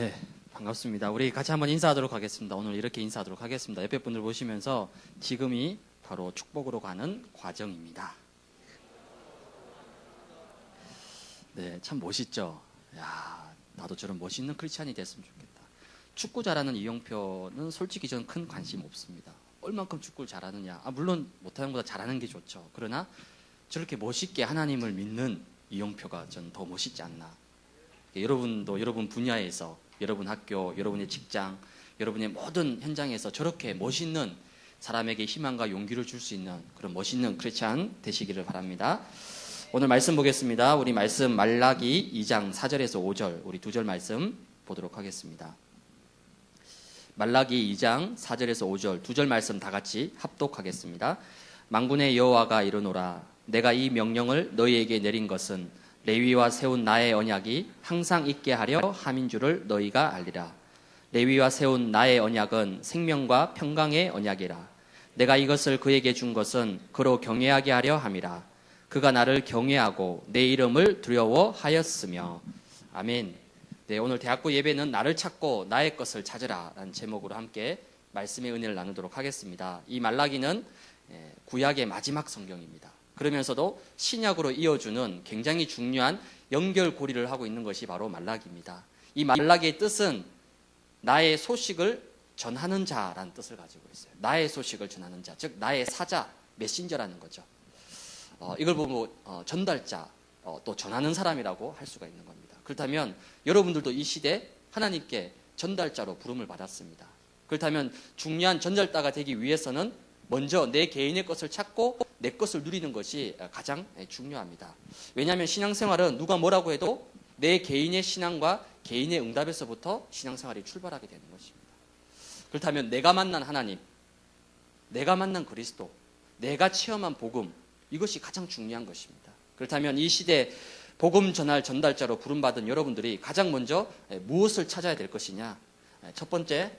네, 반갑습니다. 우리 같이 한번 인사하도록 하겠습니다. 오늘 이렇게 인사하도록 하겠습니다. 옆에 분들 보시면서 지금이 바로 축복으로 가는 과정입니다. 네, 참 멋있죠? 야, 나도 저런 멋있는 크리스찬이 됐으면 좋겠다. 축구 잘하는 이용표는 솔직히 저는 큰 관심 없습니다. 얼만큼 축구를 잘하느냐. 물론 못하는 것보다 잘하는 게 좋죠. 그러나 저렇게 멋있게 하나님을 믿는 이용표가 전 더 멋있지 않나. 여러분도 여러분 분야에서, 여러분 학교, 여러분의 직장, 여러분의 모든 현장에서 저렇게 멋있는 사람에게 희망과 용기를 줄 수 있는 그런 멋있는 크리스찬 되시기를 바랍니다. 오늘 말씀 보겠습니다. 우리 말씀 말라기 2장 4절에서 5절, 우리 2절 말씀 보도록 하겠습니다. 말라기 2장 4절에서 5절 2절 말씀 다 같이 합독하겠습니다. 만군의 여호와가 이르노라. 내가 이 명령을 너희에게 내린 것은 레위와 세운 나의 언약이 항상 있게 하려 함인 줄을 너희가 알리라. 레위와 세운 나의 언약은 생명과 평강의 언약이라. 내가 이것을 그에게 준 것은 그로 경외하게 하려 함이라. 그가 나를 경외하고 내 이름을 두려워하였으며. 아멘. 네, 오늘 대학부 예배는 나를 찾고 나의 것을 찾으라 라는 제목으로 함께 말씀의 은혜를 나누도록 하겠습니다. 이 말라기는 구약의 마지막 성경입니다. 그러면서도 신약으로 이어주는 굉장히 중요한 연결고리를 하고 있는 것이 바로 말라기입니다. 이 말라기의 뜻은 나의 소식을 전하는 자라는 뜻을 가지고 있어요. 나의 소식을 전하는 자, 즉 나의 사자, 메신저라는 거죠. 이걸 보고 전달자, 또 전하는 사람이라고 할 수가 있는 겁니다. 그렇다면 여러분들도 이 시대 하나님께 전달자로 부름을 받았습니다. 그렇다면 중요한 전달자가 되기 위해서는 먼저 내 개인의 것을 찾고 내 것을 누리는 것이 가장 중요합니다. 왜냐하면 신앙생활은 누가 뭐라고 해도 내 개인의 신앙과 개인의 응답에서부터 신앙생활이 출발하게 되는 것입니다. 그렇다면 내가 만난 하나님, 내가 만난 그리스도, 내가 체험한 복음, 이것이 가장 중요한 것입니다. 그렇다면 이 시대 복음 전할 전달자로 부름받은 여러분들이 가장 먼저 무엇을 찾아야 될 것이냐? 첫 번째,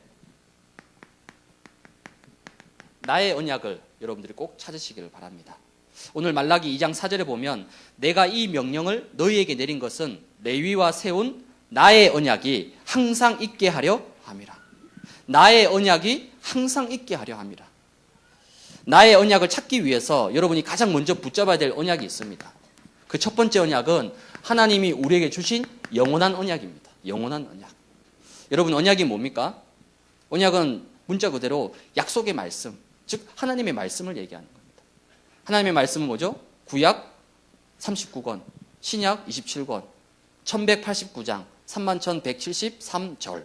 나의 언약을 여러분들이 꼭 찾으시기를 바랍니다. 오늘 말라기 2장 4절에 보면 내가 이 명령을 너희에게 내린 것은 레위와 세운 나의 언약이 항상 있게 하려 함이라. 나의 언약이 항상 있게 하려 함이라. 나의 언약을 찾기 위해서 여러분이 가장 먼저 붙잡아야 될 언약이 있습니다. 그 첫 번째 언약은 하나님이 우리에게 주신 영원한 언약입니다. 영원한 언약. 여러분, 언약이 뭡니까? 언약은 문자 그대로 약속의 말씀, 즉 하나님의 말씀을 얘기하는 겁니다. 하나님의 말씀은 뭐죠? 구약 39권, 신약 27권, 1189장, 31,173절.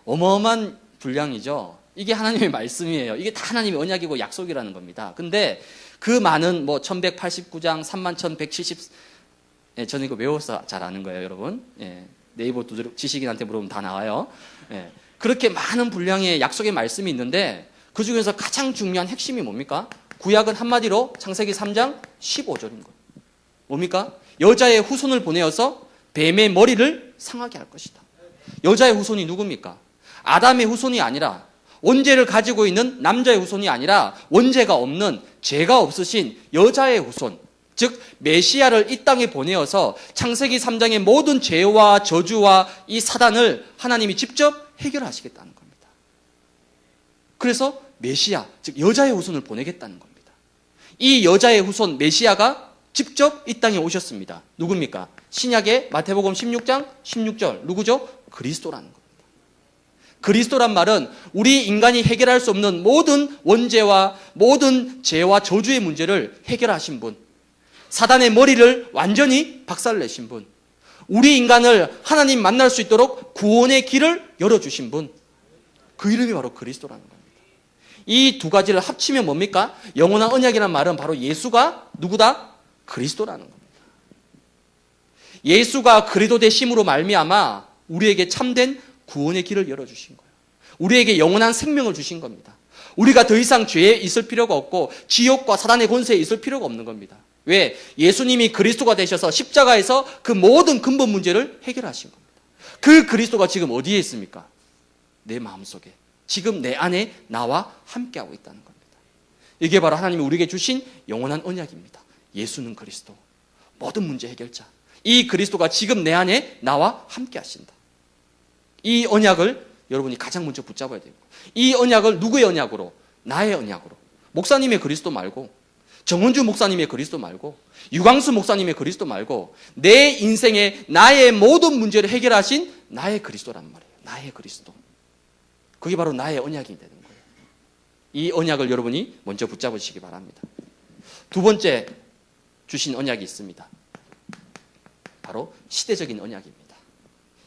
어마어마한 분량이죠. 이게 하나님의 말씀이에요. 이게 다 하나님의 언약이고 약속이라는 겁니다. 근데 그 많은 1189장, 31,170, 저는 이거 외워서 잘 아는 거예요, 여러분. 네이버 지식인한테 물어보면 다 나와요. 그렇게 많은 분량의 약속의 말씀이 있는데 그 중에서 가장 중요한 핵심이 뭡니까? 구약은 한마디로 창세기 3장 15절인 거예요. 뭡니까? 여자의 후손을 보내어서 뱀의 머리를 상하게 할 것이다. 여자의 후손이 누굽니까? 아담의 후손이 아니라, 원죄를 가지고 있는 남자의 후손이 아니라 원죄가 없는, 죄가 없으신 여자의 후손, 즉 메시아를 이 땅에 보내어서 창세기 3장의 모든 죄와 저주와 이 사단을 하나님이 직접 해결하시겠다는 겁니다. 그래서 메시아, 즉 여자의 후손을 보내겠다는 겁니다. 이 여자의 후손 메시아가 직접 이 땅에 오셨습니다. 누굽니까? 신약의 마태복음 16장 16절 누구죠? 그리스도라는 겁니다. 그리스도란 말은 우리 인간이 해결할 수 없는 모든 원죄와 모든 죄와 저주의 문제를 해결하신 분, 사단의 머리를 완전히 박살내신 분, 우리 인간을 하나님 만날 수 있도록 구원의 길을 열어주신 분, 그 이름이 바로 그리스도라는 겁니다. 이 두 가지를 합치면 뭡니까? 영원한 언약이라는 말은 바로 예수가 누구다? 그리스도라는 겁니다. 예수가 그리스도 되심으로 말미암아 우리에게 참된 구원의 길을 열어주신 거예요. 우리에게 영원한 생명을 주신 겁니다. 우리가 더 이상 죄에 있을 필요가 없고 지옥과 사단의 권세에 있을 필요가 없는 겁니다. 왜? 예수님이 그리스도가 되셔서 십자가에서 그 모든 근본 문제를 해결하신 겁니다. 그 그리스도가 지금 어디에 있습니까? 내 마음속에, 지금 내 안에 나와 함께하고 있다는 겁니다. 이게 바로 하나님이 우리에게 주신 영원한 언약입니다. 예수는 그리스도, 모든 문제 해결자. 이 그리스도가 지금 내 안에 나와 함께 하신다. 이 언약을 여러분이 가장 먼저 붙잡아야 되고, 이 언약을 누구의 언약으로? 나의 언약으로. 목사님의 그리스도 말고, 정원주 목사님의 그리스도 말고, 유광수 목사님의 그리스도 말고, 내 인생의 나의 모든 문제를 해결하신 나의 그리스도란 말이에요. 나의 그리스도. 그게 바로 나의 언약이 되는 거예요. 이 언약을 여러분이 먼저 붙잡으시기 바랍니다. 두 번째 주신 언약이 있습니다. 바로 시대적인 언약입니다.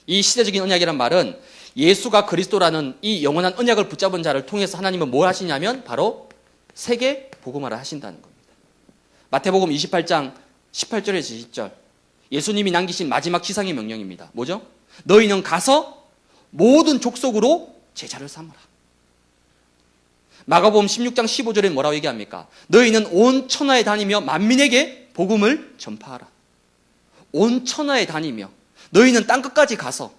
이 시대적인 언약이란 말은 예수가 그리스도라는 이 영원한 언약을 붙잡은 자를 통해서 하나님은 뭘 하시냐면 바로 세계 복음화를 하신다는 겁니다. 마태복음 28장 18절에서 20절, 예수님이 남기신 마지막 지상의 명령입니다. 뭐죠? 너희는 가서 모든 족속으로 제자를 삼으라. 마가복음 16장 15절에 뭐라고 얘기합니까? 너희는 온 천하에 다니며 만민에게 복음을 전파하라. 온 천하에 다니며, 너희는 땅끝까지 가서,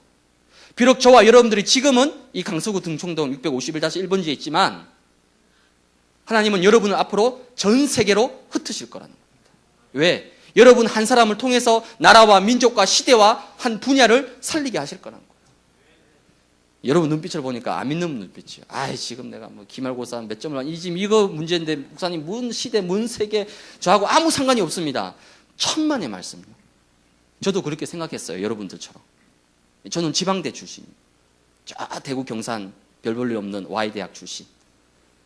비록 저와 여러분들이 지금은 이 강서구 등촌동 651-1번지에 있지만 하나님은 여러분을 앞으로 전 세계로 흩으실 거라는 겁니다. 왜? 여러분 한 사람을 통해서 나라와 민족과 시대와 한 분야를 살리게 하실 거라는 거예요. 여러분 눈빛을 보니까 안 믿는 눈빛이에요. 지금 내가 뭐 기말고사 몇 점을 지금 이거 문제인데 목사님 문 시대 문 세계 저하고 아무 상관이 없습니다. 천만의 말씀요. 저도 그렇게 생각했어요. 여러분들처럼. 저는 지방대 출신이에요. 저 대구 경산 별 볼 일 없는 Y대학 출신.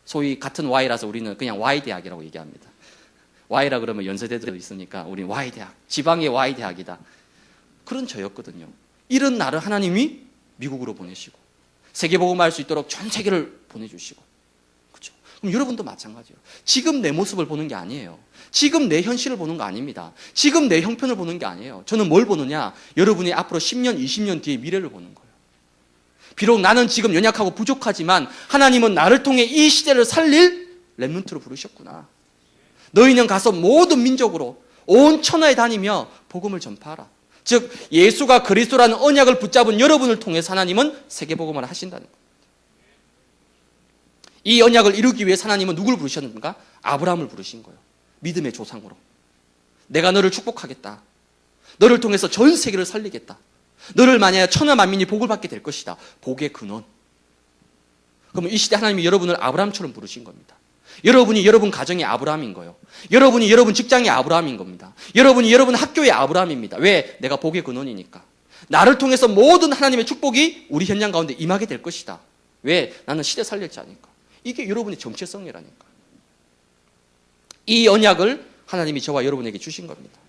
소위 같은 Y라서 우리는 그냥 Y대학이라고 얘기합니다. Y라 그러면 연세대도 있으니까 우리는 Y대학, 지방의 Y대학이다. 그런 저였거든요. 이런 나를 하나님이 미국으로 보내시고 세계복음화할 수 있도록 전 세계를 보내주시고, 그렇죠? 그럼 여러분도 마찬가지예요. 지금 내 모습을 보는 게 아니에요. 지금 내 현실을 보는 거 아닙니다. 지금 내 형편을 보는 게 아니에요. 저는 뭘 보느냐? 여러분이 앞으로 10년, 20년 뒤의 미래를 보는 거예요. 비록 나는 지금 연약하고 부족하지만 하나님은 나를 통해 이 시대를 살릴 렘넌트로 부르셨구나. 너희는 가서 모든 민족으로 온 천하에 다니며 복음을 전파하라. 즉 예수가 그리스도라는 언약을 붙잡은 여러분을 통해서 하나님은 세계복음화를 하신다는 겁니다. 이 언약을 이루기 위해 하나님은 누구를 부르셨는가? 아브라함을 부르신 거예요. 믿음의 조상으로. 내가 너를 축복하겠다. 너를 통해서 전 세계를 살리겠다. 너를 만약에 천하 만민이 복을 받게 될 것이다. 복의 근원. 그러면 이 시대 하나님이 여러분을 아브라함처럼 부르신 겁니다. 여러분이 여러분 가정의 아브라함인 거예요. 여러분이 여러분 직장의 아브라함인 겁니다. 여러분이 여러분 학교의 아브라함입니다. 왜? 내가 복의 근원이니까. 나를 통해서 모든 하나님의 축복이 우리 현장 가운데 임하게 될 것이다. 왜? 나는 시대 살릴 자니까. 이게 여러분의 정체성이라니까. 이 언약을 하나님이 저와 여러분에게 주신 겁니다.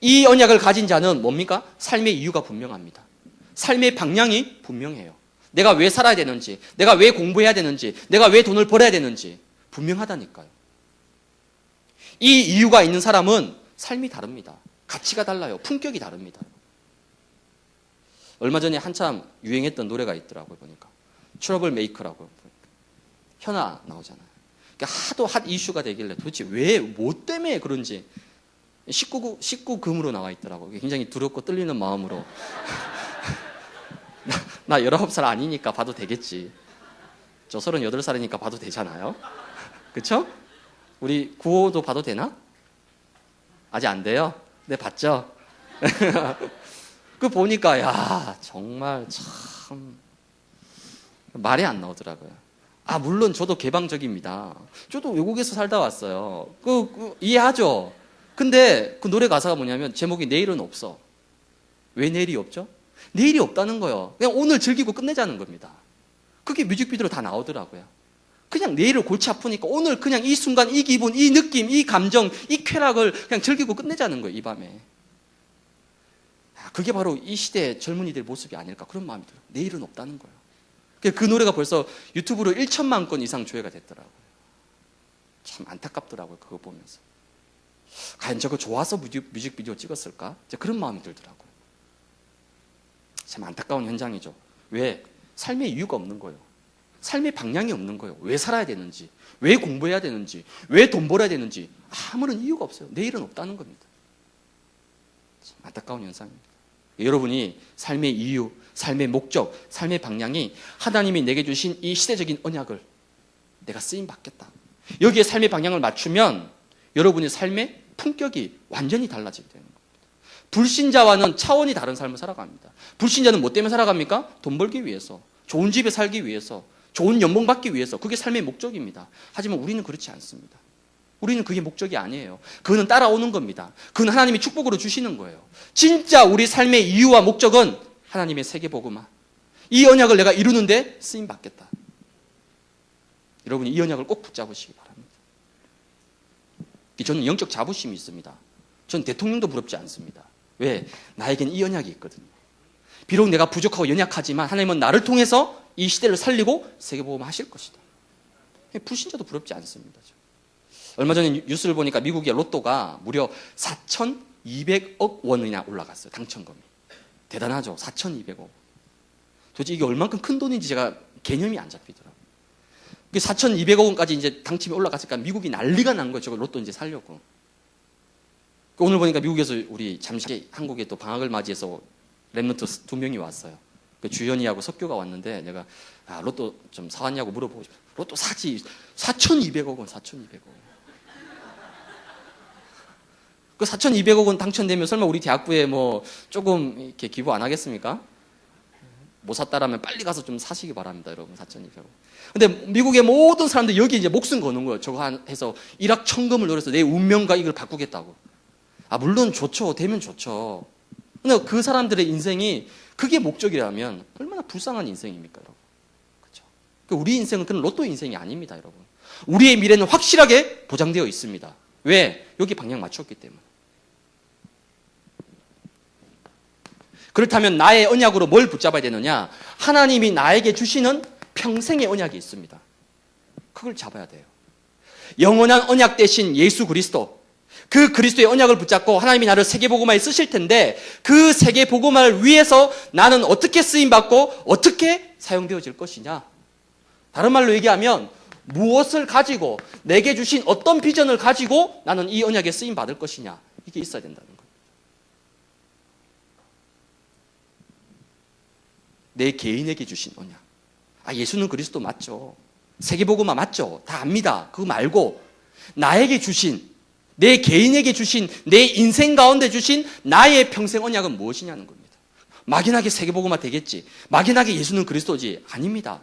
이 언약을 가진 자는 뭡니까? 삶의 이유가 분명합니다. 삶의 방향이 분명해요. 내가 왜 살아야 되는지, 내가 왜 공부해야 되는지, 내가 왜 돈을 벌어야 되는지 분명하다니까요. 이 이유가 있는 사람은 삶이 다릅니다. 가치가 달라요. 품격이 다릅니다. 얼마 전에 한참 유행했던 노래가 있더라고요. 보니까 트러블 메이커라고. 현아 나오잖아요. 그러니까 하도 핫 이슈가 되길래 도대체 왜, 뭐 때문에 그런지 19금으로 나와 있더라고요. 굉장히 두렵고 떨리는 마음으로 나 19살 아니니까 봐도 되겠지. 저 38살이니까 봐도 되잖아요. 그쵸? 우리 구호도 봐도 되나? 아직 안 돼요? 네, 봤죠? 그 보니까 야 정말 참 말이 안 나오더라고요. 물론 저도 개방적입니다. 저도 외국에서 살다 왔어요. 이해하죠? 근데 그 노래 가사가 뭐냐면 제목이 내일은 없어. 왜 내일이 없죠? 내일이 없다는 거예요. 그냥 오늘 즐기고 끝내자는 겁니다. 그게 뮤직비디오로 다 나오더라고요. 그냥 내일을 골치 아프니까 오늘 그냥 이 순간, 이 기분, 이 느낌, 이 감정, 이 쾌락을 그냥 즐기고 끝내자는 거예요, 이 밤에. 그게 바로 이 시대의 젊은이들의 모습이 아닐까 그런 마음이 들어요. 내일은 없다는 거예요. 그 노래가 벌써 유튜브로 1천만 건 이상 조회가 됐더라고요. 참 안타깝더라고요, 그거 보면서. 과연 저거 좋아서 뮤직비디오 찍었을까? 그런 마음이 들더라고요. 참 안타까운 현장이죠. 왜? 삶의 이유가 없는 거예요. 삶의 방향이 없는 거예요. 왜 살아야 되는지, 왜 공부해야 되는지, 왜 돈 벌어야 되는지 아무런 이유가 없어요. 내일은 없다는 겁니다. 참 안타까운 현상입니다. 여러분이 삶의 이유, 삶의 목적, 삶의 방향이 하나님이 내게 주신 이 시대적인 언약을 내가 쓰임 받겠다. 여기에 삶의 방향을 맞추면 여러분의 삶의 품격이 완전히 달라지게 되는 겁니다. 불신자와는 차원이 다른 삶을 살아갑니다. 불신자는 뭐 때문에 살아갑니까? 돈 벌기 위해서, 좋은 집에 살기 위해서, 좋은 연봉 받기 위해서. 그게 삶의 목적입니다. 하지만 우리는 그렇지 않습니다. 우리는 그게 목적이 아니에요. 그거는 따라오는 겁니다. 그건 하나님이 축복으로 주시는 거예요. 진짜 우리 삶의 이유와 목적은 하나님의 세계복음화. 이 언약을 내가 이루는데 쓰임 받겠다. 여러분이 이 언약을 꼭 붙잡으시기 바랍니다. 저는 영적 자부심이 있습니다. 저는 대통령도 부럽지 않습니다. 왜? 나에겐 이 언약이 있거든요. 비록 내가 부족하고 연약하지만 하나님은 나를 통해서 이 시대를 살리고 세계복음화 하실 것이다. 불신자도 부럽지 않습니다. 얼마 전에 뉴스를 보니까 미국의 로또가 무려 4,200억 원이나 올라갔어요. 당첨금이. 대단하죠. 4,200억. 도대체 이게 얼만큼 큰 돈인지 제가 개념이 안 잡히더라고요. 4,200억 원까지 이제 당첨이 올라갔으니까 미국이 난리가 난 거예요. 저걸 로또 이제 살려고. 오늘 보니까 미국에서 우리 잠시 한국에 또 방학을 맞이해서 랩런트 2명이 왔어요. 주연이하고 석규가 왔는데 내가 로또 좀 사왔냐고 물어보고 싶어요. 로또 사지. 4,200억 원, 4,200억 원. 그 4,200억 원 당첨되면 설마 우리 대학부에 뭐 조금 이렇게 기부 안 하겠습니까? 못 샀다라면 빨리 가서 좀 사시기 바랍니다, 여러분. 4,200억 원. 근데 미국의 모든 사람들 여기 이제 목숨 거는 거예요. 저거 해서 일확천금을 노려서 내 운명과 이걸 바꾸겠다고. 물론 좋죠. 되면 좋죠. 근데 그 사람들의 인생이 그게 목적이라면 얼마나 불쌍한 인생입니까, 여러분? 그렇죠? 우리 인생은 그런 로또 인생이 아닙니다, 여러분. 우리의 미래는 확실하게 보장되어 있습니다. 왜? 여기 방향 맞췄기 때문에. 그렇다면 나의 언약으로 뭘 붙잡아야 되느냐? 하나님이 나에게 주시는 평생의 언약이 있습니다. 그걸 잡아야 돼요. 영원한 언약 대신 예수 그리스도. 그 그리스도의 언약을 붙잡고 하나님이 나를 세계복음화에 쓰실 텐데 그 세계복음화를 위해서 나는 어떻게 쓰임받고 어떻게 사용되어질 것이냐. 다른 말로 얘기하면 무엇을 가지고 내게 주신 어떤 비전을 가지고 나는 이 언약에 쓰임받을 것이냐. 이게 있어야 된다는 거예요. 내 개인에게 주신 언약. 예수는 그리스도 맞죠. 세계복음화 맞죠. 다 압니다. 그거 말고 나에게 주신, 내 개인에게 주신, 내 인생 가운데 주신 나의 평생 언약은 무엇이냐는 겁니다. 막연하게 세계복음화 되겠지. 막연하게 예수는 그리스도지. 아닙니다.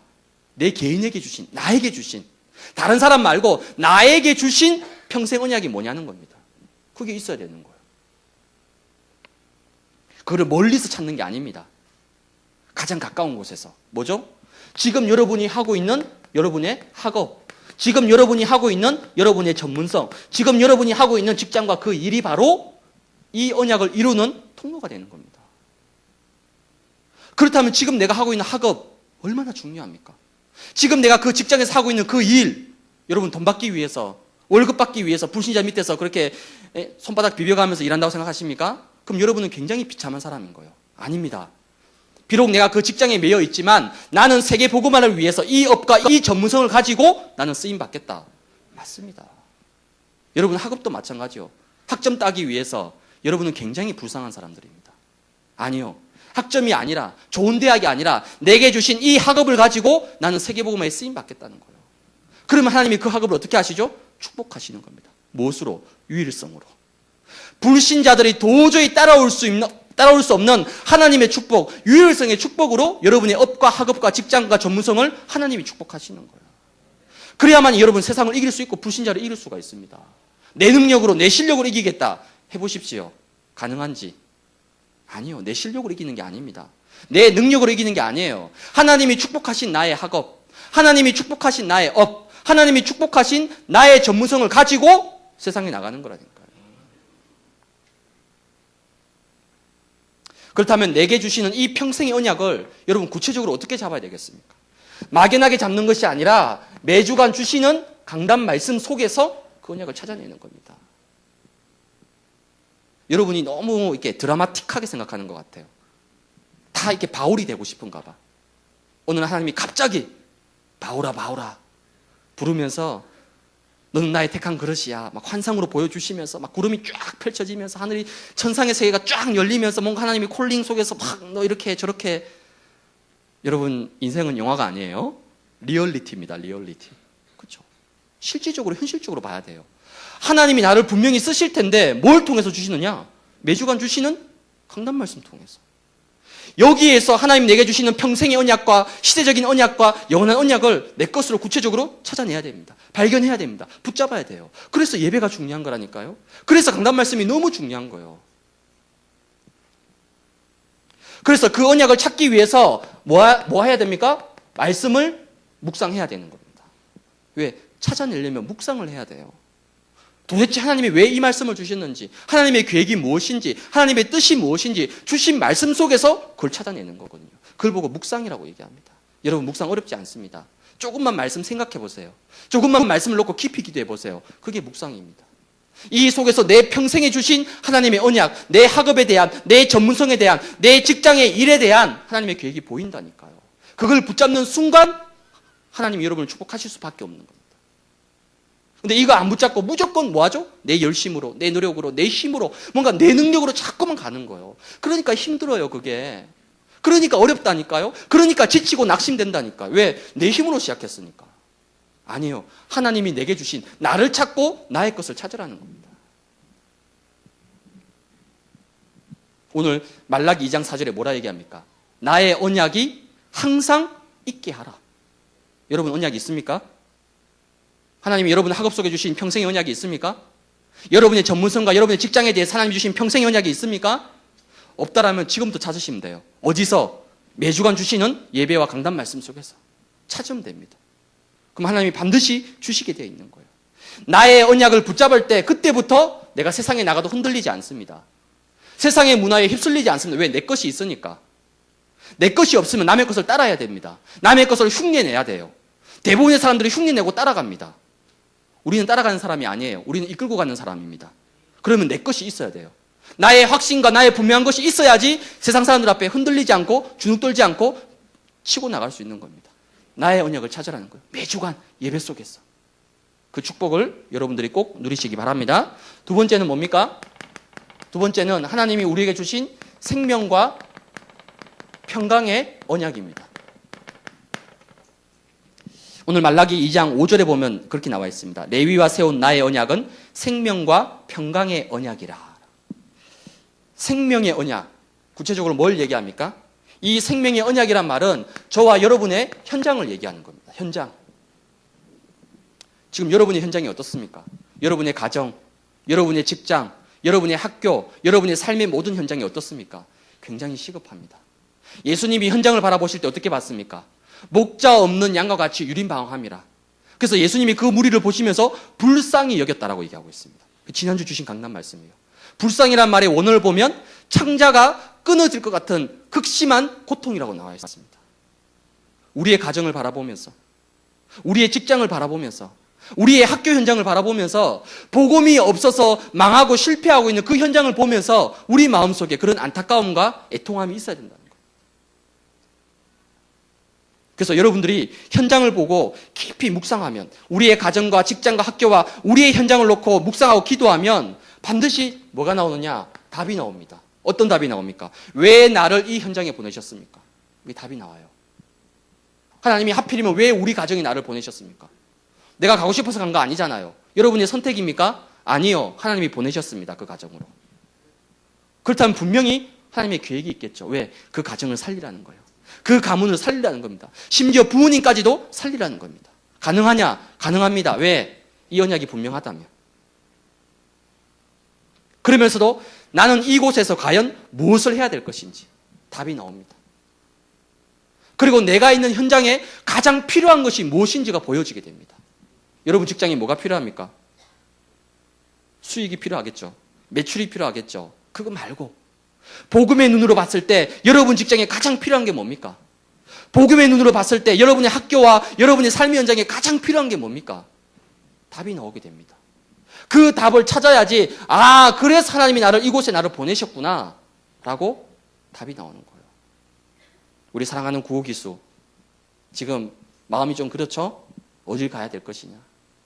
내 개인에게 주신, 나에게 주신, 다른 사람 말고 나에게 주신 평생 언약이 뭐냐는 겁니다. 그게 있어야 되는 거예요. 그거를 멀리서 찾는 게 아닙니다. 가장 가까운 곳에서. 뭐죠? 지금 여러분이 하고 있는 여러분의 학업, 지금 여러분이 하고 있는 여러분의 전문성, 지금 여러분이 하고 있는 직장과 그 일이 바로 이 언약을 이루는 통로가 되는 겁니다. 그렇다면 지금 내가 하고 있는 학업 얼마나 중요합니까? 지금 내가 그 직장에서 하고 있는 그 일, 여러분 돈 받기 위해서, 월급 받기 위해서 불신자 밑에서 그렇게 손바닥 비벼가면서 일한다고 생각하십니까? 그럼 여러분은 굉장히 비참한 사람인 거예요. 아닙니다. 비록 내가 그 직장에 매여 있지만 나는 세계 복음화를 위해서 이 업과 이 전문성을 가지고 나는 쓰임 받겠다. 맞습니다. 여러분 학업도 마찬가지요. 학점 따기 위해서 여러분은 굉장히 불쌍한 사람들입니다. 아니요. 학점이 아니라 좋은 대학이 아니라 내게 주신 이 학업을 가지고 나는 세계 복음화에 쓰임 받겠다는 거예요. 그러면 하나님이 그 학업을 어떻게 하시죠? 축복하시는 겁니다. 무엇으로? 유일성으로. 불신자들이 도저히 따라올 수 없는 하나님의 축복, 유일성의 축복으로 여러분의 업과 학업과 직장과 전문성을 하나님이 축복하시는 거예요. 그래야만 여러분 세상을 이길 수 있고 불신자를 이길 수가 있습니다. 내 능력으로, 내 실력으로 이기겠다. 해보십시오. 가능한지? 아니요. 내 실력으로 이기는 게 아닙니다. 내 능력으로 이기는 게 아니에요. 하나님이 축복하신 나의 학업, 하나님이 축복하신 나의 업, 하나님이 축복하신 나의 전문성을 가지고 세상에 나가는 거라니까요. 그렇다면 내게 주시는 이 평생의 언약을 여러분 구체적으로 어떻게 잡아야 되겠습니까? 막연하게 잡는 것이 아니라 매주간 주시는 강단 말씀 속에서 그 언약을 찾아내는 겁니다. 여러분이 너무 이렇게 드라마틱하게 생각하는 것 같아요. 다 이렇게 바울이 되고 싶은가 봐. 오늘 하나님이 갑자기 바울아 바울아 부르면서 너는 나의 택한 그릇이야. 막 환상으로 보여주시면서 막 구름이 쫙 펼쳐지면서 하늘이 천상의 세계가 쫙 열리면서 뭔가 하나님이 콜링 속에서 막 너 이렇게 저렇게. 여러분 인생은 영화가 아니에요. 리얼리티입니다. 리얼리티. 그렇죠? 실질적으로 현실적으로 봐야 돼요. 하나님이 나를 분명히 쓰실 텐데 뭘 통해서 주시느냐? 매주간 주시는 강단 말씀 통해서. 여기에서 하나님 내게 주시는 평생의 언약과 시대적인 언약과 영원한 언약을 내 것으로 구체적으로 찾아내야 됩니다. 발견해야 됩니다. 붙잡아야 돼요. 그래서 예배가 중요한 거라니까요. 그래서 강단 말씀이 너무 중요한 거예요. 그래서 그 언약을 찾기 위해서 뭐 해야 됩니까? 말씀을 묵상해야 되는 겁니다. 왜? 찾아내려면 묵상을 해야 돼요. 도대체 하나님이 왜 이 말씀을 주셨는지, 하나님의 계획이 무엇인지, 하나님의 뜻이 무엇인지 주신 말씀 속에서 그걸 찾아내는 거거든요. 그걸 보고 묵상이라고 얘기합니다. 여러분, 묵상 어렵지 않습니다. 조금만 말씀 생각해 보세요. 조금만 말씀을 놓고 깊이 기도해 보세요. 그게 묵상입니다. 이 속에서 내 평생에 주신 하나님의 언약, 내 학업에 대한, 내 전문성에 대한, 내 직장의 일에 대한 하나님의 계획이 보인다니까요. 그걸 붙잡는 순간 하나님이 여러분을 축복하실 수밖에 없는 겁니다. 근데 이거 안 붙잡고 무조건 뭐 하죠? 내 열심으로, 내 노력으로, 내 힘으로, 뭔가 내 능력으로 자꾸만 가는 거예요. 그러니까 힘들어요, 그게. 그러니까 어렵다니까요. 그러니까 지치고 낙심된다니까요. 왜? 내 힘으로 시작했으니까. 아니요. 하나님이 내게 주신 나를 찾고 나의 것을 찾으라는 겁니다. 오늘 말라기 2장 4절에 뭐라 얘기합니까? 나의 언약이 항상 있게 하라. 여러분 언약이 있습니까? 하나님이 여러분 학업 속에 주신 평생의 언약이 있습니까? 여러분의 전문성과 여러분의 직장에 대해 하나님이 주신 평생의 언약이 있습니까? 없다라면 지금부터 찾으시면 돼요. 어디서? 매주간 주시는 예배와 강단 말씀 속에서 찾으면 됩니다. 그럼 하나님이 반드시 주시게 되어 있는 거예요. 나의 언약을 붙잡을 때 그때부터 내가 세상에 나가도 흔들리지 않습니다. 세상의 문화에 휩쓸리지 않습니다. 왜? 내 것이 있으니까. 내 것이 없으면 남의 것을 따라야 됩니다. 남의 것을 흉내내야 돼요. 대부분의 사람들이 흉내내고 따라갑니다. 우리는 따라가는 사람이 아니에요. 우리는 이끌고 가는 사람입니다. 그러면 내 것이 있어야 돼요. 나의 확신과 나의 분명한 것이 있어야지 세상 사람들 앞에 흔들리지 않고 주눅 떨지 않고 치고 나갈 수 있는 겁니다. 나의 언약을 찾으라는 거예요. 매주간 예배 속에서. 그 축복을 여러분들이 꼭 누리시기 바랍니다. 두 번째는 뭡니까? 두 번째는 하나님이 우리에게 주신 생명과 평강의 언약입니다. 오늘 말라기 2장 5절에 보면 그렇게 나와 있습니다. 레위와 세운 나의 언약은 생명과 평강의 언약이라. 생명의 언약. 구체적으로 뭘 얘기합니까? 이 생명의 언약이란 말은 저와 여러분의 현장을 얘기하는 겁니다. 현장. 지금 여러분의 현장이 어떻습니까? 여러분의 가정, 여러분의 직장, 여러분의 학교, 여러분의 삶의 모든 현장이 어떻습니까? 굉장히 시급합니다. 예수님이 현장을 바라보실 때 어떻게 봤습니까? 목자 없는 양과 같이 유린방황함이라. 그래서 예수님이 그 무리를 보시면서 불쌍히 여겼다라고 얘기하고 있습니다. 지난주 주신 강단 말씀이에요. 불쌍이란 말의 원어를 보면 창자가 끊어질 것 같은 극심한 고통이라고 나와 있습니다. 우리의 가정을 바라보면서, 우리의 직장을 바라보면서, 우리의 학교 현장을 바라보면서 복음이 없어서 망하고 실패하고 있는 그 현장을 보면서 우리 마음속에 그런 안타까움과 애통함이 있어야 된다는 거예요. 그래서 여러분들이 현장을 보고 깊이 묵상하면, 우리의 가정과 직장과 학교와 우리의 현장을 놓고 묵상하고 기도하면 반드시 뭐가 나오느냐? 답이 나옵니다. 어떤 답이 나옵니까? 왜 나를 이 현장에 보내셨습니까? 이게 답이 나와요. 하나님이 하필이면 왜 우리 가정에 나를 보내셨습니까? 내가 가고 싶어서 간 거 아니잖아요. 여러분의 선택입니까? 아니요. 하나님이 보내셨습니다. 그 가정으로. 그렇다면 분명히 하나님의 계획이 있겠죠. 왜? 그 가정을 살리라는 거예요. 그 가문을 살리라는 겁니다. 심지어 부모님까지도 살리라는 겁니다. 가능하냐? 가능합니다. 왜? 이 언약이 분명하다면. 그러면서도 나는 이곳에서 과연 무엇을 해야 될 것인지 답이 나옵니다. 그리고 내가 있는 현장에 가장 필요한 것이 무엇인지가 보여지게 됩니다. 여러분 직장에 뭐가 필요합니까? 수익이 필요하겠죠. 매출이 필요하겠죠. 그거 말고 복음의 눈으로 봤을 때 여러분 직장에 가장 필요한 게 뭡니까? 복음의 눈으로 봤을 때 여러분의 학교와 여러분의 삶의 현장에 가장 필요한 게 뭡니까? 답이 나오게 됩니다. 그 답을 찾아야지, 아, 그래서 하나님이 이곳에 나를 보내셨구나 라고 답이 나오는 거예요. 우리 사랑하는 구호기수, 지금 마음이 좀 그렇죠? 어딜 가야 될 것이냐?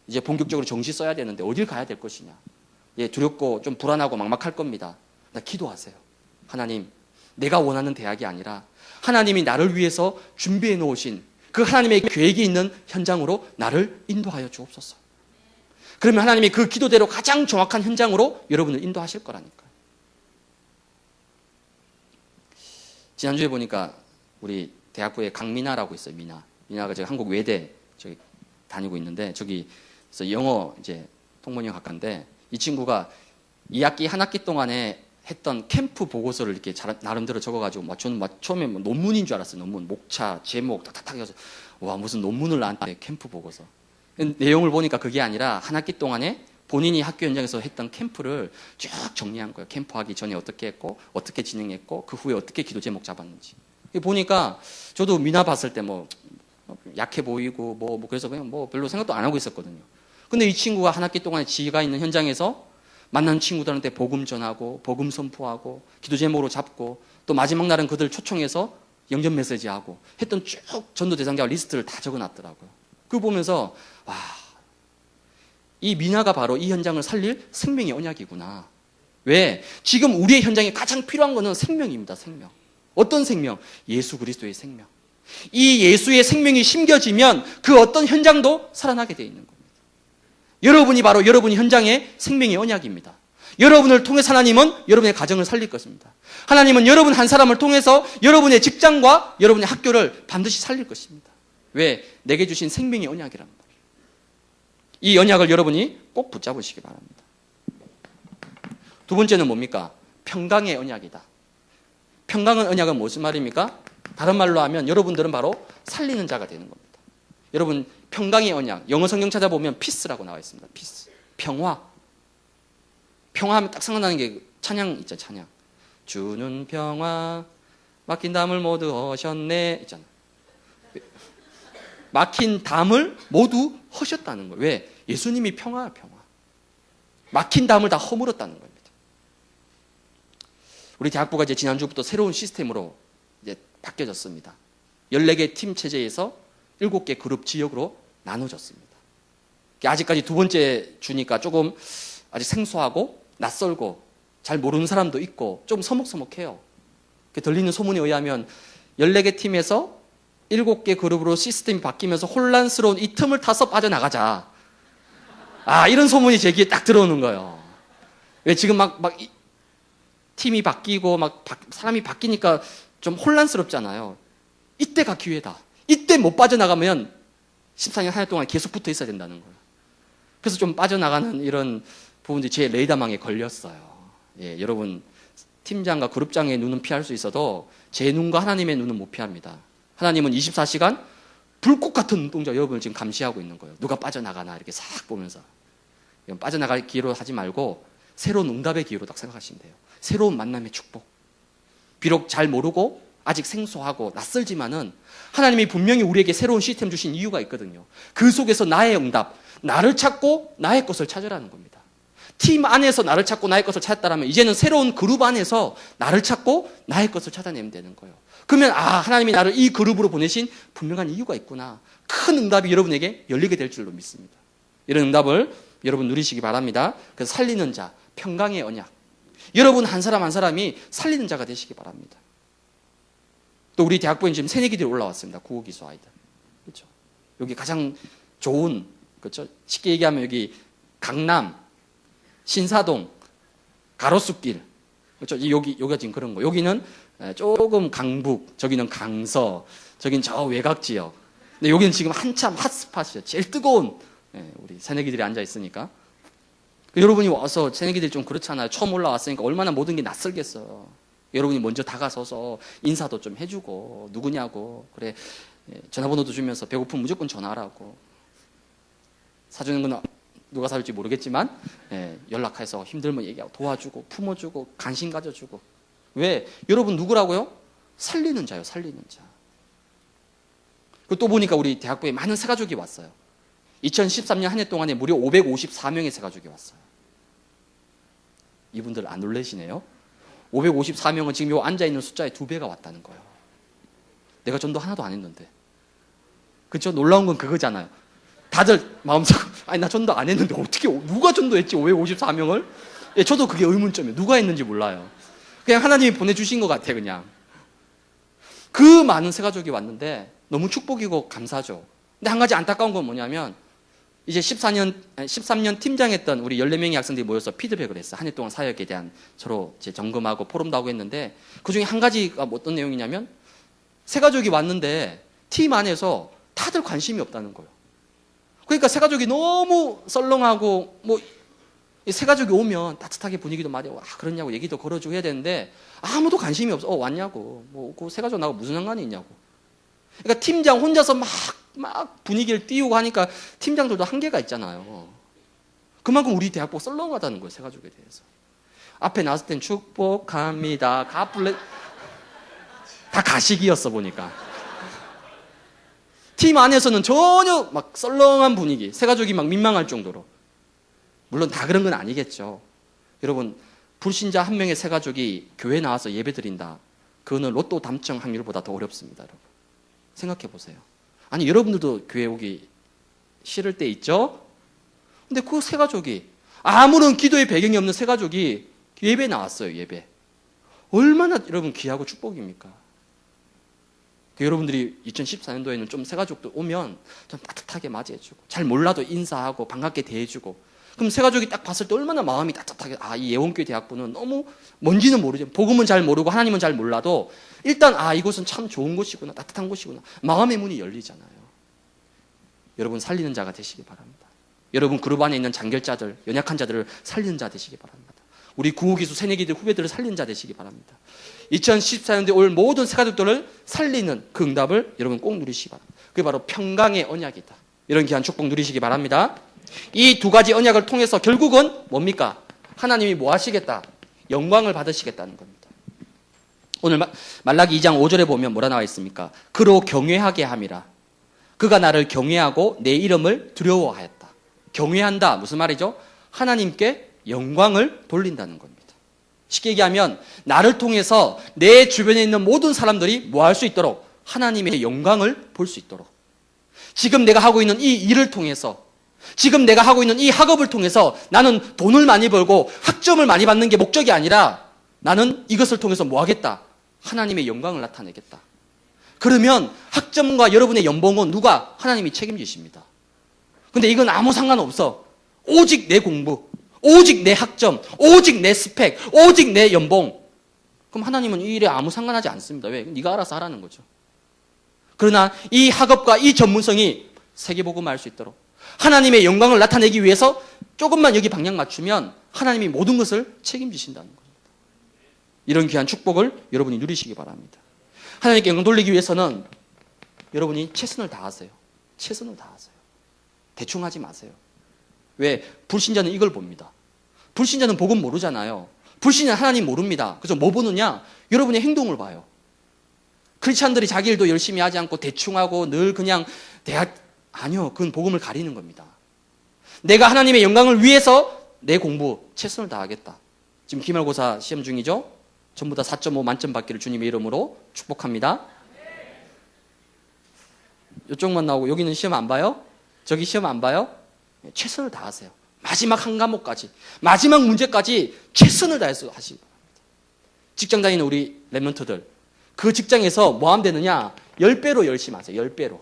이제 본격적으로 정시 써야 되는데 어딜 가야 될 것이냐? 예, 두렵고 좀 불안하고 막막할 겁니다. 나 기도하세요. 하나님, 내가 원하는 대학이 아니라 하나님이 나를 위해서 준비해 놓으신 그 하나님의 계획이 있는 현장으로 나를 인도하여 주옵소서. 그러면 하나님이 그 기도대로 가장 정확한 현장으로 여러분을 인도하실 거라니까요. 지난주에 보니까 우리 대학부에 강민아라고 있어요. 미나가 제가 한국 외대 저기 다니고 있는데 저기서 영어 이제 통번역 학과인데 이 친구가 2학기 한 학기 동안에 했던 캠프 보고서를 이렇게 나름대로 적어가지고 저는 처음에 논문인 줄 알았어요. 논문 목차 제목 탁탁탁 해서 와 무슨 논문을 나한테 캠프 보고서 내용을 보니까 그게 아니라 한 학기 동안에 본인이 학교 현장에서 했던 캠프를 쭉 정리한 거예요. 캠프하기 전에 어떻게 했고 어떻게 진행했고 그 후에 어떻게 기도 제목 잡았는지 보니까 저도 미나 봤을 때 뭐 약해 보이고 그래서 그냥 별로 생각도 안 하고 있었거든요. 근데 이 친구가 한 학기 동안에 지가 있는 현장에서 만난 친구들한테 복음 전하고 복음 선포하고 기도 제목으로 잡고 또 마지막 날은 그들 초청해서 영전 메시지하고 했던 쭉 전도 대상자 리스트를 다 적어놨더라고요. 그거 보면서 와, 이 미나가 바로 이 현장을 살릴 생명의 언약이구나. 왜? 지금 우리의 현장에 가장 필요한 것은 생명입니다. 생명. 어떤 생명? 예수 그리스도의 생명. 이 예수의 생명이 심겨지면 그 어떤 현장도 살아나게 되어 있는 겁니다. 여러분이 바로 여러분의 현장의 생명의 언약입니다. 여러분을 통해서 하나님은 여러분의 가정을 살릴 것입니다. 하나님은 여러분 한 사람을 통해서 여러분의 직장과 여러분의 학교를 반드시 살릴 것입니다. 왜? 내게 주신 생명의 언약이란 말이에요. 이 언약을 여러분이 꼭 붙잡으시기 바랍니다. 두 번째는 뭡니까? 평강의 언약이다. 평강의 언약은 무슨 말입니까? 다른 말로 하면 여러분들은 바로 살리는 자가 되는 겁니다. 여러분 평강의 언약, 영어 성경 찾아보면 peace라고 나와 있습니다. peace, 평화. 평화하면 딱 생각나는 게 찬양 있죠. 찬양. 주는 평화, 막힌 담을 모두 허셨네 있잖아. 막힌 담을 모두 허셨다는 거예요. 왜? 예수님이 평화야, 평화. 막힌 담을 다 허물었다는 겁니다. 우리 대학부가 이제 지난주부터 새로운 시스템으로 이제 바뀌어졌습니다. 14개 팀 체제에서 7개 그룹 지역으로 나눠졌습니다. 아직까지 두 번째 주니까 조금 아직 생소하고 낯설고 잘 모르는 사람도 있고 좀 서먹서먹해요. 들리는 소문에 의하면 14개 팀에서 7개 그룹으로 시스템이 바뀌면서 혼란스러운 이 틈을 타서 빠져나가자. 이런 소문이 제 귀에 딱 들어오는 거예요. 왜 지금 팀이 바뀌고 사람이 바뀌니까 좀 혼란스럽잖아요. 이때가 기회다. 이때 못 빠져나가면 14년 한 해 동안 계속 붙어 있어야 된다는 거예요. 그래서 좀 빠져나가는 이런 부분들이 제 레이더망에 걸렸어요. 예, 여러분 팀장과 그룹장의 눈은 피할 수 있어도 제 눈과 하나님의 눈은 못 피합니다. 하나님은 24시간 불꽃 같은 눈동자 여러분을 지금 감시하고 있는 거예요. 누가 빠져나가나 이렇게 싹 보면서. 빠져나갈 기회로 하지 말고 새로운 응답의 기회로 딱 생각하시면 돼요. 새로운 만남의 축복. 비록 잘 모르고 아직 생소하고 낯설지만은 하나님이 분명히 우리에게 새로운 시스템 주신 이유가 있거든요. 그 속에서 나의 응답, 나를 찾고 나의 것을 찾으라는 겁니다. 팀 안에서 나를 찾고 나의 것을 찾았다면 이제는 새로운 그룹 안에서 나를 찾고 나의 것을 찾아내면 되는 거예요. 그러면 하나님이 나를 이 그룹으로 보내신 분명한 이유가 있구나. 큰 응답이 여러분에게 열리게 될 줄로 믿습니다. 이런 응답을 여러분 누리시기 바랍니다. 그래서 살리는 자, 평강의 언약. 여러분 한 사람 한 사람이 살리는 자가 되시기 바랍니다. 또 우리 대학부에 지금 새내기들이 올라왔습니다. 국어기수 아이들. 그렇죠? 여기 가장 좋은, 그렇죠? 쉽게 얘기하면 여기 강남, 신사동, 가로수길. 그렇죠? 여기가 지금 그런 거. 여기는 조금 강북, 저기는 강서, 저긴 저 외곽 지역. 근데 여기는 지금 한참 핫스팟이에요. 제일 뜨거운 우리 새내기들이 앉아 있으니까. 여러분이 와서 새내기들이 좀 그렇잖아요. 처음 올라왔으니까 얼마나 모든 게 낯설겠어요. 여러분이 먼저 다가서서 인사도 좀 해주고 누구냐고 그래 전화번호도 주면서 배고프면 무조건 전화하라고 사주는 건 누가 사줄지 모르겠지만 연락해서 힘들면 얘기하고 도와주고 품어주고 관심 가져주고 왜? 여러분 누구라고요? 살리는 자요. 살리는 자. 그리고 또 보니까 우리 대학부에 많은 새가족이 왔어요. 2013년 한 해 동안에 무려 554명의 새가족이 왔어요. 이분들 안 놀라시네요. 554명은 지금 요 앉아있는 숫자의 2배가 왔다는 거예요. 내가 전도 하나도 안 했는데. 그렇죠? 놀라운 건 그거잖아요. 다들 마음속으로 나 전도 안 했는데 어떻게 누가 전도했지 554명을? 예, 저도 그게 의문점이에요. 누가 했는지 몰라요. 그냥 하나님이 보내주신 것 같아 그냥. 그 많은 새가족이 왔는데 너무 축복이고 감사죠. 근데 한 가지 안타까운 건 뭐냐면 이제 13년 팀장했던 우리 14명의 학생들이 모여서 피드백을 했어. 한 해 동안 사역에 대한 서로 이제 점검하고 포럼도 하고 했는데 그 중에 한 가지가 어떤 내용이냐면 새가족이 왔는데 팀 안에서 다들 관심이 없다는 거예요. 그러니까 새가족이 너무 썰렁하고 뭐 새가족이 오면 따뜻하게 분위기도 말이야. 그러냐고 얘기도 걸어주고 해야 되는데 아무도 관심이 없어. 왔냐고. 뭐 그 새가족 나하고 무슨 상관이 있냐고. 그러니까 팀장 혼자서 막 분위기를 띄우고 하니까 팀장들도 한계가 있잖아요. 그만큼 우리 대학부 썰렁하다는 거예요. 새가족에 대해서. 앞에 나왔을 땐 축복합니다. 다 가식이었어 보니까. 팀 안에서는 전혀 막 썰렁한 분위기. 새가족이 막 민망할 정도로. 물론 다 그런 건 아니겠죠. 여러분 불신자 한 명의 새가족이 교회 나와서 예배 드린다. 그거는 로또 당첨 확률보다 더 어렵습니다. 여러분. 생각해 보세요. 아니 여러분들도 교회 오기 싫을 때 있죠? 근데 그 새가족이 아무런 기도의 배경이 없는 새가족이 예배 나왔어요. 예배. 얼마나 여러분 귀하고 축복입니까? 여러분들이 2014년도에는 좀 새가족도 오면 좀 따뜻하게 맞이해주고 잘 몰라도 인사하고 반갑게 대해주고 그럼 새가족이 딱 봤을 때 얼마나 마음이 따뜻하게 이 예원교회 대학부는 너무 뭔지는 모르죠. 복음은 잘 모르고 하나님은 잘 몰라도 일단 이곳은 참 좋은 곳이구나 따뜻한 곳이구나 마음의 문이 열리잖아요. 여러분 살리는 자가 되시기 바랍니다. 여러분 그룹 안에 있는 장결자들 연약한 자들을 살리는 자 되시기 바랍니다. 우리 구호기수 새내기들 후배들을 살리는 자 되시기 바랍니다. 2014년도에 올 모든 새가족들을 살리는 그 응답을 여러분 꼭 누리시기 바랍니다. 그게 바로 평강의 언약이다. 이런 귀한 축복 누리시기 바랍니다. 이 두 가지 언약을 통해서 결국은 뭡니까? 하나님이 뭐 하시겠다? 영광을 받으시겠다는 겁니다. 오늘 말라기 2장 5절에 보면 뭐라 나와 있습니까? 그로 경외하게 함이라. 그가 나를 경외하고 내 이름을 두려워하였다. 경외한다. 무슨 말이죠? 하나님께 영광을 돌린다는 겁니다. 쉽게 얘기하면 나를 통해서 내 주변에 있는 모든 사람들이 뭐 할 수 있도록 하나님의 영광을 볼 수 있도록 지금 내가 하고 있는 이 일을 통해서 지금 내가 하고 있는 이 학업을 통해서 나는 돈을 많이 벌고 학점을 많이 받는 게 목적이 아니라 나는 이것을 통해서 뭐 하겠다? 하나님의 영광을 나타내겠다. 그러면 학점과 여러분의 연봉은 누가? 하나님이 책임지십니다. 근데 이건 아무 상관없어. 오직 내 공부, 오직 내 학점, 오직 내 스펙, 오직 내 연봉. 그럼 하나님은 이 일에 아무 상관하지 않습니다. 왜? 네가 알아서 하라는 거죠. 그러나 이 학업과 이 전문성이 세계복음을 알 수 있도록 하나님의 영광을 나타내기 위해서 조금만 여기 방향 맞추면 하나님이 모든 것을 책임지신다는 겁니다. 이런 귀한 축복을 여러분이 누리시기 바랍니다. 하나님께 영광 돌리기 위해서는 여러분이 최선을 다하세요. 최선을 다하세요. 대충 하지 마세요. 왜? 불신자는 이걸 봅니다. 불신자는 복음 모르잖아요. 불신자는 하나님 모릅니다. 그래서 뭐 보느냐? 여러분의 행동을 봐요. 크리스찬들이 자기 일도 열심히 하지 않고 대충 하고 늘 그냥 아니요. 그건 복음을 가리는 겁니다. 내가 하나님의 영광을 위해서 내 공부 최선을 다하겠다. 지금 기말고사 시험 중이죠? 전부 다 4.5 만점 받기를 주님의 이름으로 축복합니다. 이쪽만 나오고 여기는 시험 안 봐요? 저기 시험 안 봐요? 최선을 다하세요. 마지막 한 과목까지 마지막 문제까지 최선을 다해서 하시기 바랍니다. 직장 다니는 우리 랩런트들 그 직장에서 뭐 하면 되느냐? 10배로 열심히 하세요. 10배로.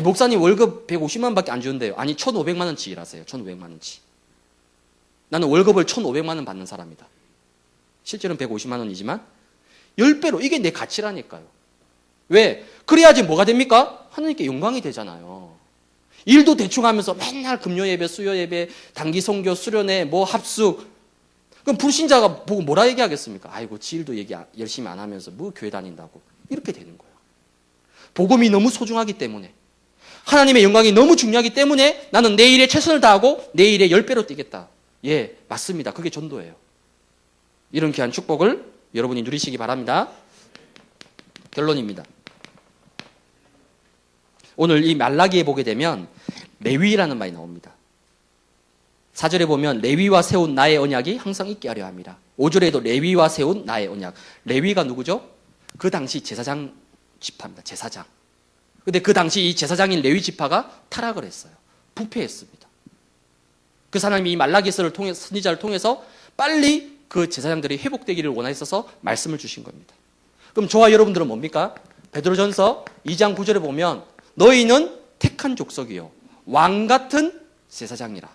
목사님 월급 150만 원밖에 안 주는데요. 아니 1,500만 원치 일하세요. 1,500만 원치. 나는 월급을 1,500만 원 받는 사람이다. 실제로는 150만 원이지만 10배로 이게 내 가치라니까요. 왜? 그래야지 뭐가 됩니까? 하나님께 영광이 되잖아요. 일도 대충 하면서 맨날 금요 예배, 수요 예배, 단기 선교, 수련회, 뭐 합숙. 그럼 불신자가 보고 뭐라 얘기하겠습니까? 아이고 지 일도 얘기 열심히 안 하면서 뭐 교회 다닌다고. 이렇게 되는 거예요. 복음이 너무 소중하기 때문에 하나님의 영광이 너무 중요하기 때문에 나는 내 일에 최선을 다하고 내 일에 10배로 뛰겠다. 예, 맞습니다. 그게 전도예요. 이런 귀한 축복을 여러분이 누리시기 바랍니다. 결론입니다. 오늘 이 말라기에 보게 되면 레위라는 말이 나옵니다. 4절에 보면 레위와 세운 나의 언약이 항상 있게 하려 함이라. 5절에도 레위와 세운 나의 언약. 레위가 누구죠? 그 당시 제사장 지파입니다. 제사장. 근데 그 당시 이 제사장인 레위 지파가 타락을 했어요. 부패했습니다. 그래서 하나님이 이 말라기서를 통해서 선지자를 통해서 빨리 그 제사장들이 회복되기를 원하셔서 말씀을 주신 겁니다. 그럼 저와 여러분들은 뭡니까? 베드로전서 2장 9절에 보면 너희는 택한 족속이요 왕 같은 제사장이라.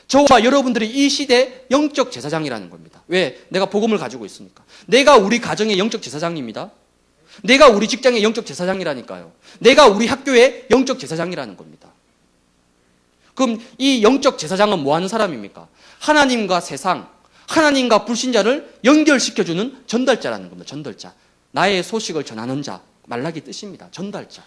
저와 여러분들이 이 시대 영적 제사장이라는 겁니다. 왜? 내가 복음을 가지고 있으니까. 내가 우리 가정의 영적 제사장입니다. 내가 우리 직장의 영적 제사장이라니까요. 내가 우리 학교의 영적 제사장이라는 겁니다. 그럼 이 영적 제사장은 뭐 하는 사람입니까? 하나님과 세상, 하나님과 불신자를 연결시켜주는 전달자라는 겁니다. 전달자. 나의 소식을 전하는 자, 말라기 뜻입니다. 전달자.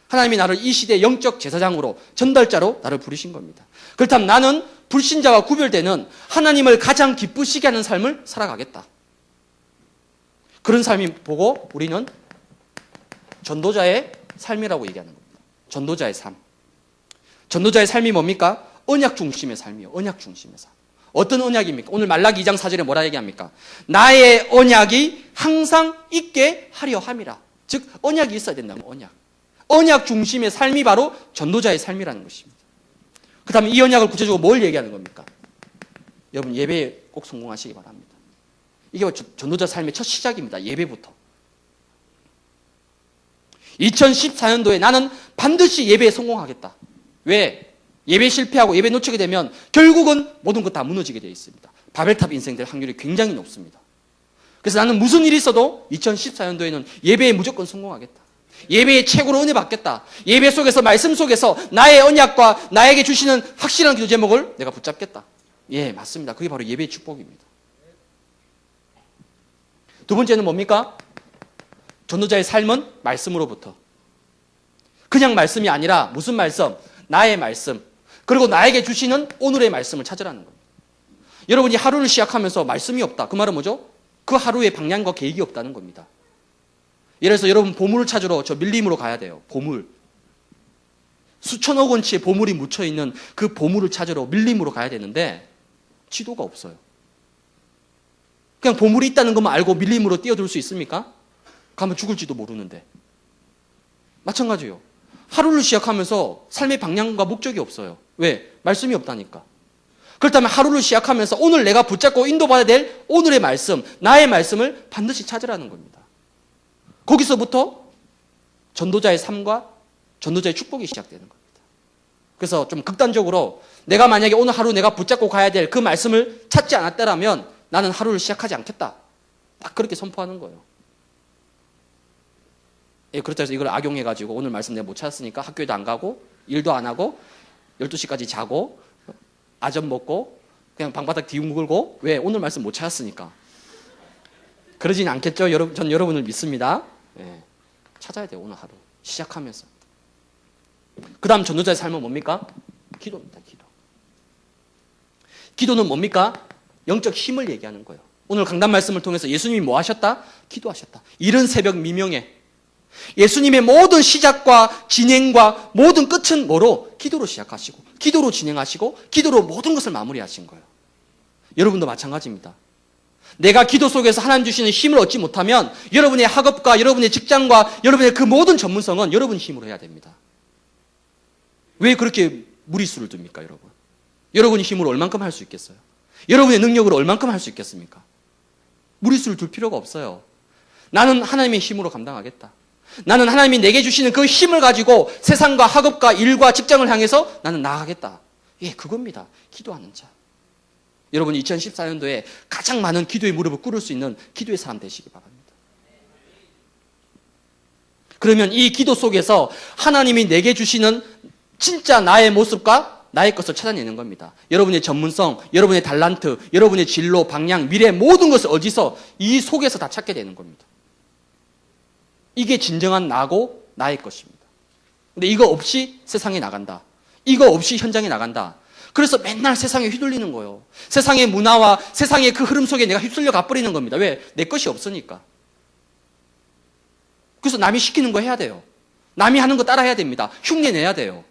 하나님이 나를 이 시대 영적 제사장으로, 전달자로 나를 부르신 겁니다. 그렇다면 나는 불신자와 구별되는 하나님을 가장 기쁘시게 하는 삶을 살아가겠다. 그런 삶이 보고 우리는 전도자의 삶이라고 얘기하는 겁니다. 전도자의 삶. 전도자의 삶이 뭡니까? 언약 중심의 삶이에요. 언약 중심의 삶. 어떤 언약입니까? 오늘 말라기 2장 4절에 뭐라 얘기합니까? 나의 언약이 항상 있게 하려 함이라. 즉 언약이 있어야 된다는 언약. 언약 중심의 삶이 바로 전도자의 삶이라는 것입니다. 그렇다면 이 언약을 구체적으로 뭘 얘기하는 겁니까? 여러분 예배에 꼭 성공하시기 바랍니다. 이게 전도자 삶의 첫 시작입니다. 예배부터. 2014년도에 나는 반드시 예배에 성공하겠다. 왜? 예배 실패하고 예배 놓치게 되면 결국은 모든 것 다 무너지게 되어 있습니다. 바벨탑 인생 될 확률이 굉장히 높습니다. 그래서 나는 무슨 일이 있어도 2014년도에는 예배에 무조건 성공하겠다. 예배에 최고로 은혜 받겠다. 예배 속에서 말씀 속에서 나의 언약과 나에게 주시는 확실한 기도 제목을 내가 붙잡겠다. 예, 맞습니다. 그게 바로 예배의 축복입니다. 두 번째는 뭡니까? 전도자의 삶은 말씀으로부터. 그냥 말씀이 아니라 무슨 말씀? 나의 말씀. 그리고 나에게 주시는 오늘의 말씀을 찾으라는 겁니다. 여러분이 하루를 시작하면서 말씀이 없다. 그 말은 뭐죠? 그 하루의 방향과 계획이 없다는 겁니다. 예를 들어서 여러분 보물을 찾으러 저 밀림으로 가야 돼요. 보물. 수천억 원치의 보물이 묻혀있는 그 보물을 찾으러 밀림으로 가야 되는데 지도가 없어요. 그냥 보물이 있다는 것만 알고 밀림으로 뛰어들 수 있습니까? 가면 죽을지도 모르는데. 마찬가지예요. 하루를 시작하면서 삶의 방향과 목적이 없어요. 왜? 말씀이 없다니까. 그렇다면 하루를 시작하면서 오늘 내가 붙잡고 인도받아야 될 오늘의 말씀, 나의 말씀을 반드시 찾으라는 겁니다. 거기서부터 전도자의 삶과 전도자의 축복이 시작되는 겁니다. 그래서 좀 극단적으로 내가 만약에 오늘 하루 내가 붙잡고 가야 될 그 말씀을 찾지 않았다라면 나는 하루를 시작하지 않겠다. 딱 그렇게 선포하는 거예요. 예, 그렇다 해서 이걸 악용해가지고 오늘 말씀 내가 못 찾았으니까 학교에도 안 가고 일도 안 하고 12시까지 자고 아점 먹고 그냥 방바닥 뒤웅글고 왜? 오늘 말씀 못 찾았으니까. 그러진 않겠죠? 전 여러분을 믿습니다. 예, 찾아야 돼요. 오늘 하루 시작하면서. 그 다음 전도자의 삶은 뭡니까? 기도입니다. 기도. 기도는 뭡니까? 영적 힘을 얘기하는 거예요. 오늘 강단 말씀을 통해서 예수님이 뭐 하셨다? 기도하셨다. 이른 새벽 미명에 예수님의 모든 시작과 진행과 모든 끝은 뭐로? 기도로 시작하시고 기도로 진행하시고 기도로 모든 것을 마무리하신 거예요. 여러분도 마찬가지입니다. 내가 기도 속에서 하나님 주시는 힘을 얻지 못하면 여러분의 학업과 여러분의 직장과 여러분의 그 모든 전문성은 여러분 힘으로 해야 됩니다. 왜 그렇게 무리수를 둡니까, 여러분? 여러분의 힘으로 얼만큼 할 수 있겠어요? 여러분의 능력으로 얼만큼 할 수 있겠습니까? 무리수를 둘 필요가 없어요. 나는 하나님의 힘으로 감당하겠다. 나는 하나님이 내게 주시는 그 힘을 가지고 세상과 학업과 일과 직장을 향해서 나는 나아가겠다. 예, 그겁니다. 기도하는 자. 여러분이 2014년도에 가장 많은 기도의 무릎을 꿇을 수 있는 기도의 사람 되시기 바랍니다. 그러면 이 기도 속에서 하나님이 내게 주시는 진짜 나의 모습과 나의 것을 찾아내는 겁니다. 여러분의 전문성, 여러분의 달란트, 여러분의 진로, 방향, 미래 모든 것을 어디서 이 속에서 다 찾게 되는 겁니다. 이게 진정한 나고 나의 것입니다. 근데 이거 없이 세상에 나간다. 이거 없이 현장에 나간다. 그래서 맨날 세상에 휘둘리는 거예요. 세상의 문화와 세상의 그 흐름 속에 내가 휩쓸려 가버리는 겁니다. 왜? 내 것이 없으니까. 그래서 남이 시키는 거 해야 돼요. 남이 하는 거 따라 해야 됩니다. 흉내 내야 돼요.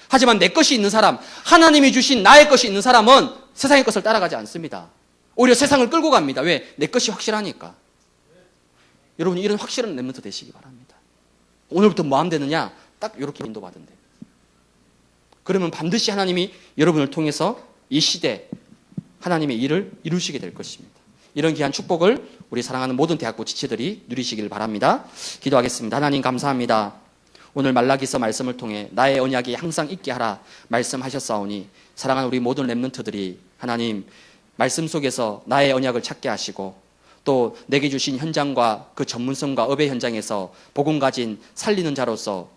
하지만 내 것이 있는 사람, 하나님이 주신 나의 것이 있는 사람은 세상의 것을 따라가지 않습니다. 오히려 세상을 끌고 갑니다. 왜? 내 것이 확실하니까. 여러분 이런 확실한 렘넌트 되시기 바랍니다. 오늘부터 뭐 하면 되느냐? 딱 이렇게 인도받으면 돼요. 그러면 반드시 하나님이 여러분을 통해서 이 시대 하나님의 일을 이루시게 될 것입니다. 이런 귀한 축복을 우리 사랑하는 모든 대학부 지체들이 누리시길 바랍니다. 기도하겠습니다. 하나님 감사합니다. 오늘 말라기서 말씀을 통해 나의 언약이 항상 있게 하라 말씀하셨사오니 사랑하는 우리 모든 렘넌트들이 하나님 말씀 속에서 나의 언약을 찾게 하시고 또 내게 주신 현장과 그 전문성과 업의 현장에서 복음 가진 살리는 자로서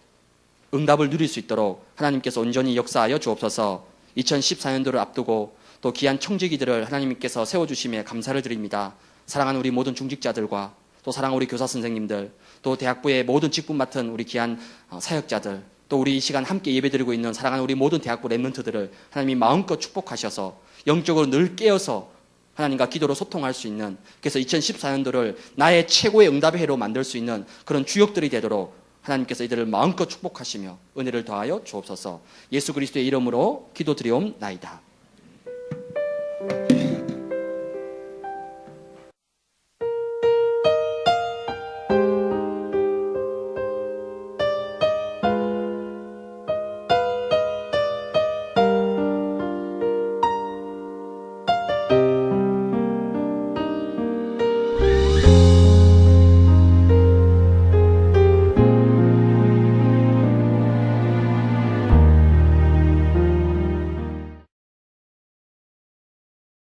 응답을 누릴 수 있도록 하나님께서 온전히 역사하여 주옵소서. 2014년도를 앞두고 또 귀한 청지기들을 하나님께서 세워주심에 감사를 드립니다. 사랑하는 우리 모든 중직자들과 또 사랑하는 우리 교사 선생님들, 또 대학부의 모든 직분 맡은 우리 귀한 사역자들, 또 우리 이 시간 함께 예배드리고 있는 사랑하는 우리 모든 대학부 렘넌트들을 하나님이 마음껏 축복하셔서 영적으로 늘 깨어서 하나님과 기도로 소통할 수 있는, 그래서 2014년도를 나의 최고의 응답의 해로 만들 수 있는 그런 주역들이 되도록 하나님께서 이들을 마음껏 축복하시며 은혜를 더하여 주옵소서. 예수 그리스도의 이름으로 기도드리옵나이다.